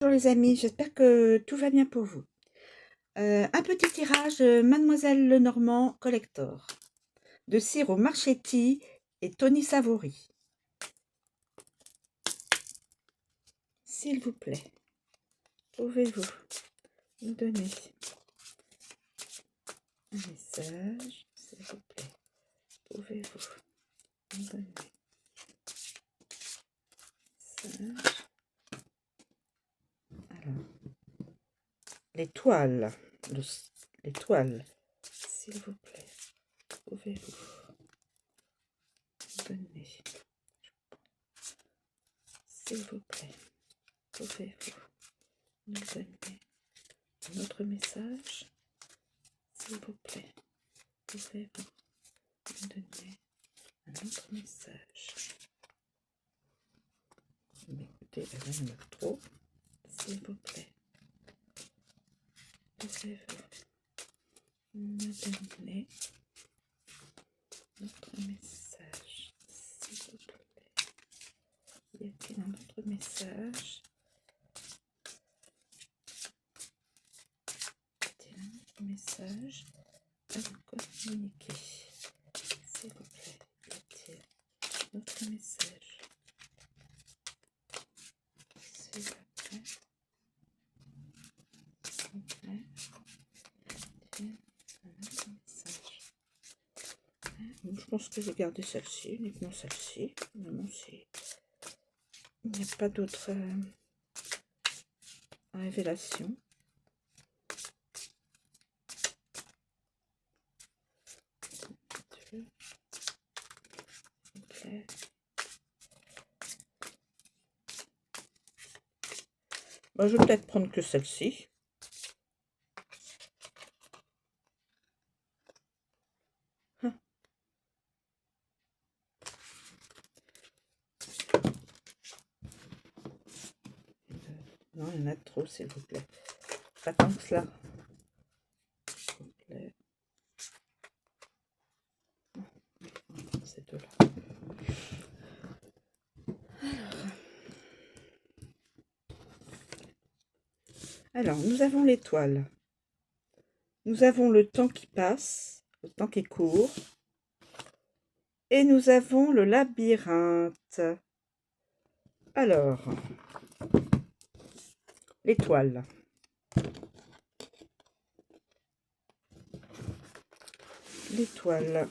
Bonjour les amis, j'espère que tout va bien pour vous. Un petit tirage Mademoiselle Lenormand Collector de Ciro Marchetti et Tony Savori. S'il vous plaît, pouvez-vous nous donner un message? S'il vous plaît, pouvez-vous nous donner un message? Alors, l'étoile, l'étoile, s'il vous plaît, pouvez-vous nous donner, s'il vous plaît, pouvez-vous nous donner un autre message? S'il vous plaît, pouvez-vous me donner un autre message? Mais écoutez, elle va me mettre trop. S'il vous plaît, pouvez-vous me donner un autre message? S'il vous plaît. Y a-t-il un autre message? Y a-t-il un autre message à vous communiquer? S'il vous plaît, y a-t-il un autre message? S'il vous plaît. S'il vous plaît. Y a-t-il un autre message? Je pense que j'ai gardé celle-ci, uniquement celle-ci. Vraiment, il n'y a pas d'autre révélation. Okay. Bon, je vais peut-être prendre que celle-ci. Non, il y en a trop, s'il vous plaît. Pas tant que cela. S'il vous plaît. Ces deux-là. Alors, nous avons l'étoile. Nous avons le temps qui passe, le temps qui court. Et nous avons le labyrinthe. Alors, l'étoile. L'étoile.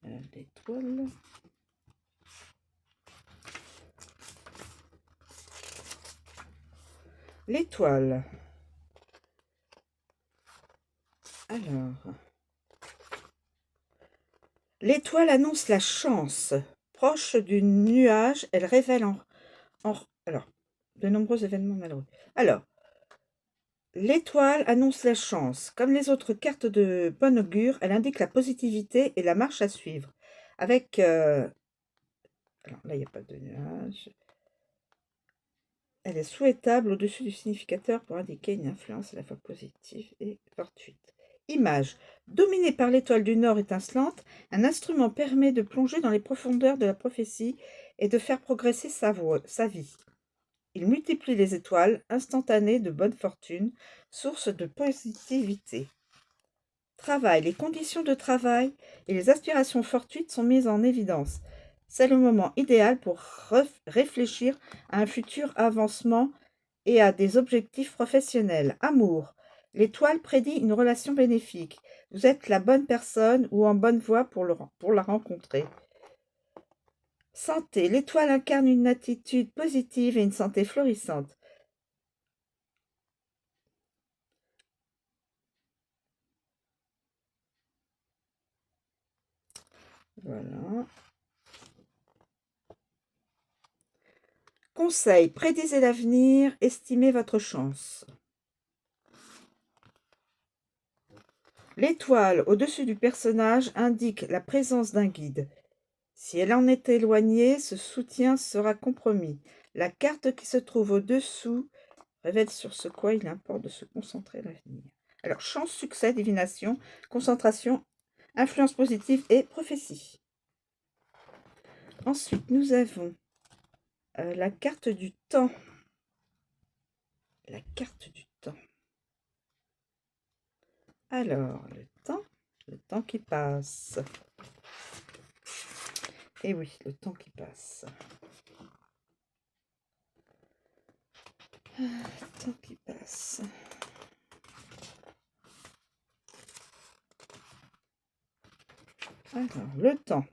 L'étoile. L'étoile. Alors, l'étoile annonce la chance. Proche du nuage, elle révèle alors, de nombreux événements malheureux. Alors, l'étoile annonce la chance. Comme les autres cartes de bon augure, elle indique la positivité et la marche à suivre. Avec... alors là, il n'y a pas de nuage. Elle est souhaitable au-dessus du significateur pour indiquer une influence à la fois positive et fortuite. Image. Dominé par l'étoile du Nord étincelante, un instrument permet de plonger dans les profondeurs de la prophétie et de faire progresser sa vie. Il multiplie les étoiles, instantanées de bonne fortune, source de positivité. Travail. Les conditions de travail et les aspirations fortuites sont mises en évidence. C'est le moment idéal pour réfléchir à un futur avancement et à des objectifs professionnels. Amour. L'étoile prédit une relation bénéfique. Vous êtes la bonne personne ou en bonne voie pour la rencontrer. Santé. L'étoile incarne une attitude positive et une santé florissante. Voilà. Conseil. Prédisez l'avenir, estimez votre chance. L'étoile au-dessus du personnage indique la présence d'un guide. Si elle en est éloignée, ce soutien sera compromis. La carte qui se trouve au-dessous révèle sur ce quoi il importe de se concentrer à l'avenir. Alors, chance, succès, divination, concentration, influence positive et prophétie. Ensuite, nous avons la carte du temps. La carte du temps. Alors, le temps qui passe. Et oui, le temps qui passe. Le temps qui passe. Alors, le temps.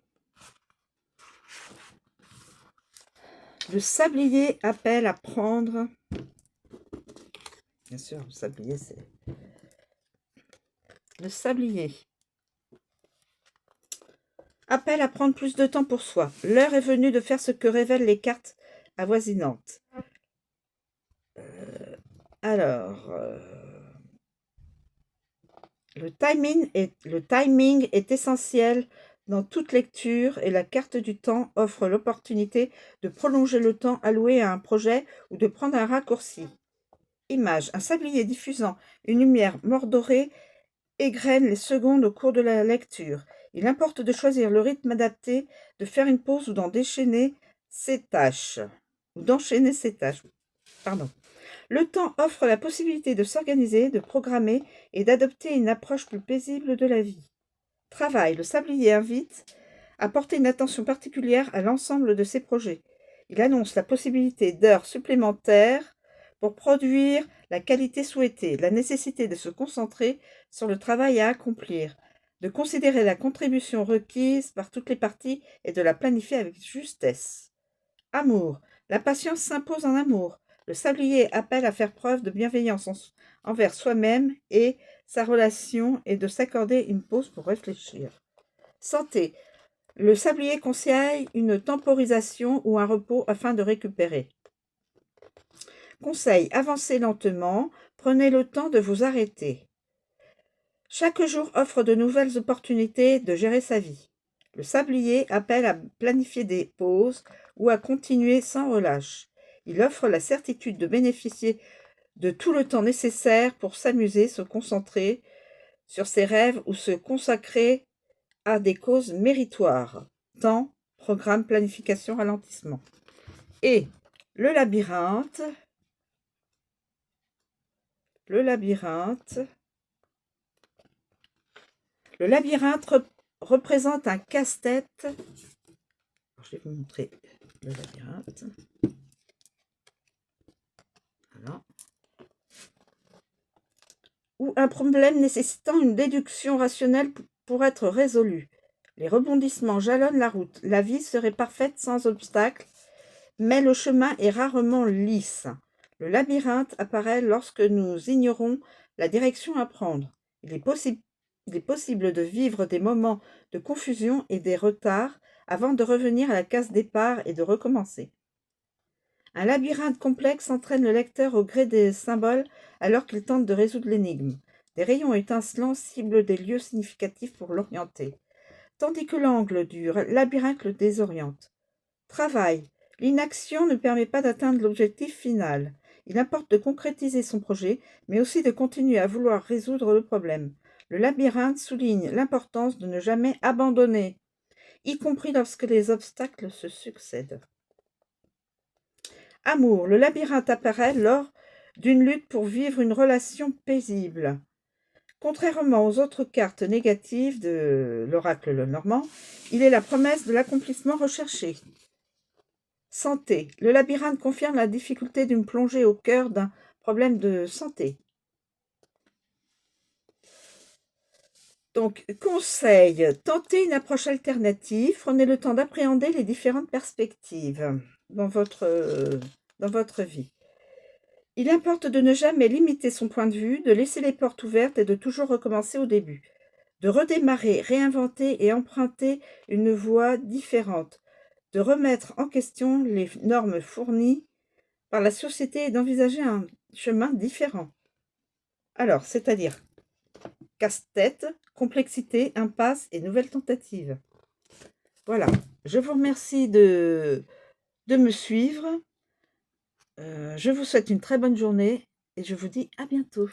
Le sablier appelle à prendre... Bien sûr, le sablier, c'est... Le sablier appelle à prendre plus de temps pour soi. L'heure est venue de faire ce que révèlent les cartes avoisinantes. Le timing est essentiel dans toute lecture et la carte du temps offre l'opportunité de prolonger le temps alloué à un projet ou de prendre un raccourci. Image, un sablier diffusant une lumière mordorée égrène les secondes au cours de la lecture. Il importe de choisir le rythme adapté, de faire une pause ou d'enchaîner ses tâches. Le temps offre la possibilité de s'organiser, de programmer et d'adopter une approche plus paisible de la vie. Travail, le sablier invite à porter une attention particulière à l'ensemble de ses projets. Il annonce la possibilité d'heures supplémentaires pour produire la qualité souhaitée, la nécessité de se concentrer sur le travail à accomplir, de considérer la contribution requise par toutes les parties et de la planifier avec justesse. Amour, la patience s'impose en amour. Le sablier appelle à faire preuve de bienveillance envers soi-même et sa relation et de s'accorder une pause pour réfléchir. Santé, le sablier conseille une temporisation ou un repos afin de récupérer. Conseil, avancez lentement, prenez le temps de vous arrêter. Chaque jour offre de nouvelles opportunités de gérer sa vie. Le sablier appelle à planifier des pauses ou à continuer sans relâche. Il offre la certitude de bénéficier de tout le temps nécessaire pour s'amuser, se concentrer sur ses rêves ou se consacrer à des causes méritoires. Temps, programme, planification, ralentissement. Et le labyrinthe représente un casse-tête. Je vais vous montrer le labyrinthe. Voilà. Ou un problème nécessitant une déduction rationnelle pour être résolu. Les rebondissements jalonnent la route. La vie serait parfaite sans obstacle, mais le chemin est rarement lisse. Le labyrinthe apparaît lorsque nous ignorons la direction à prendre. Il est possible de vivre des moments de confusion et des retards avant de revenir à la case départ et de recommencer. Un labyrinthe complexe entraîne le lecteur au gré des symboles alors qu'il tente de résoudre l'énigme. Des rayons étincelants ciblent des lieux significatifs pour l'orienter, tandis que l'angle du labyrinthe le désoriente. Travail. L'inaction ne permet pas d'atteindre l'objectif final. Il importe de concrétiser son projet, mais aussi de continuer à vouloir résoudre le problème. Le labyrinthe souligne l'importance de ne jamais abandonner, y compris lorsque les obstacles se succèdent. Amour. Le labyrinthe apparaît lors d'une lutte pour vivre une relation paisible. Contrairement aux autres cartes négatives de l'oracle Lenormand, il est la promesse de l'accomplissement recherché. Santé. Le labyrinthe confirme la difficulté d'une plongée au cœur d'un problème de santé. Donc, conseil, tentez une approche alternative, prenez le temps d'appréhender les différentes perspectives dans votre vie. Il importe de ne jamais limiter son point de vue, de laisser les portes ouvertes et de toujours recommencer au début, de redémarrer, réinventer et emprunter une voie différente, de remettre en question les normes fournies par la société et d'envisager un chemin différent. Alors, c'est-à-dire casse-tête, complexité, impasse et nouvelles tentatives. Voilà, je vous remercie de me suivre. Je vous souhaite une très bonne journée et je vous dis à bientôt.